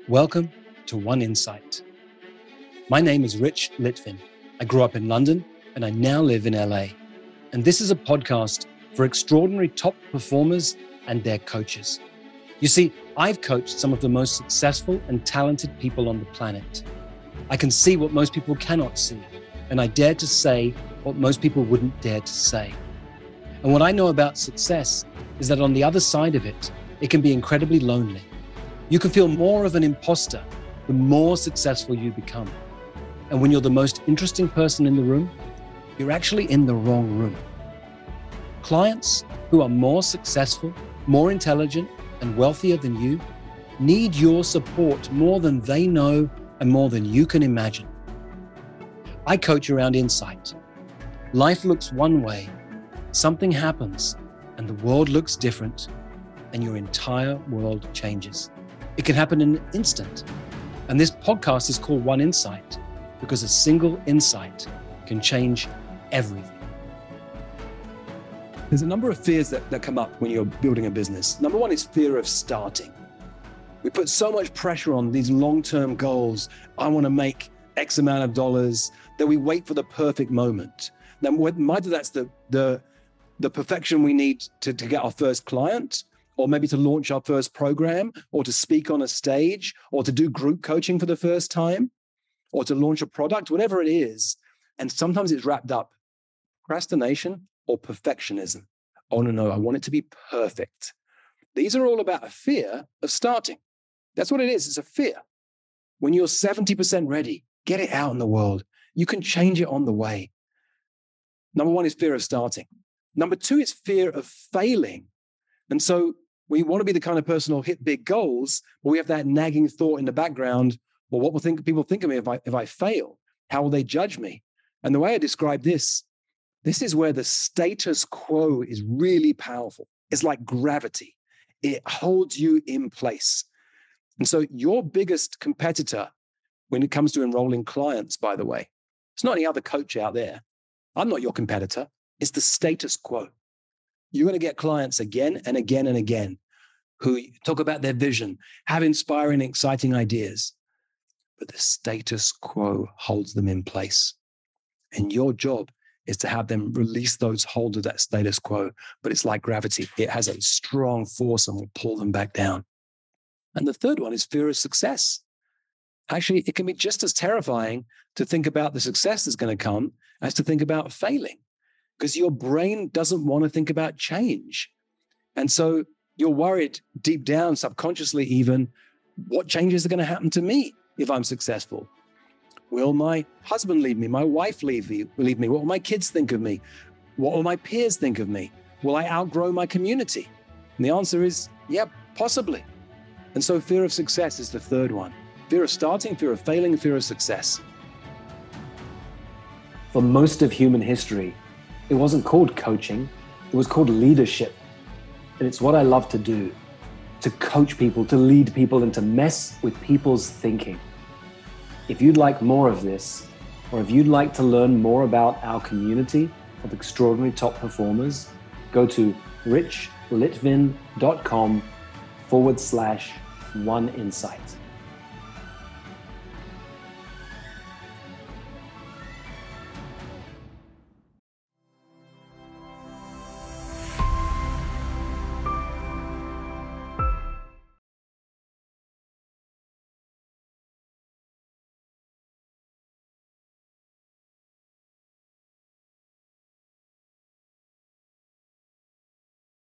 Welcome to One Insight. My name is Rich Litvin. I grew up in London and I now live in LA. And this is a podcast for extraordinary top performers and their coaches. You see, I've coached some of the most successful and talented people on the planet. I can see what most people cannot see, and I dare to say what most people wouldn't dare to say. And what I know about success is that on the other side of it, it can be incredibly lonely. You can feel more of an imposter the more successful you become. And when you're the most interesting person in the room, you're actually in the wrong room. Clients who are more successful, more intelligent, and wealthier than you need your support more than they know and more than you can imagine. I coach around insight. Life looks one way, something happens, and the world looks different, and your entire world changes. It can happen in an instant. And this podcast is called One Insight because a single insight can change everything. There's a number of fears that come up when you're building a business. Number one is fear of starting. We put so much pressure on these long-term goals. I want to make X amount of dollars, that we wait for the perfect moment. Now, whether that's the perfection we need to get our first client, or maybe to launch our first program, or to speak on a stage, or to do group coaching for the first time, or to launch a product, whatever it is. And sometimes it's wrapped up procrastination or perfectionism. Oh, no, I want it to be perfect. These are all about a fear of starting. That's what it is. It's a fear. When you're 70% ready, get it out in the world. You can change it on the way. Number one is fear of starting. Number two is fear of failing. And so we want to be the kind of person who'll hit big goals, but we have that nagging thought in the background. Well, what will people think of me if I fail? How will they judge me? And the way I describe this is where the status quo is really powerful. It's like gravity. It holds you in place. And so your biggest competitor when it comes to enrolling clients, by the way, it's not any other coach out there. I'm not your competitor. It's the status quo. You're going to get clients again and again and again who talk about their vision, have inspiring, exciting ideas, but the status quo holds them in place. And your job is to have them release those hold of that status quo. But it's like gravity. It has a strong force and will pull them back down. And the third one is fear of success. Actually, it can be just as terrifying to think about the success that's going to come as to think about failing, because your brain doesn't want to think about change. And so you're worried deep down, subconsciously even, what changes are going to happen to me if I'm successful? Will my husband leave me? My wife leave me? What will my kids think of me? What will my peers think of me? Will I outgrow my community? And the answer is, yeah, possibly. And so fear of success is the third one. Fear of starting, fear of failing, fear of success. For most of human history, it wasn't called coaching, it was called leadership. And it's what I love to do, to coach people, to lead people, and to mess with people's thinking. If you'd like more of this, or if you'd like to learn more about our community of extraordinary top performers, go to richlitvin.com/oneinsight.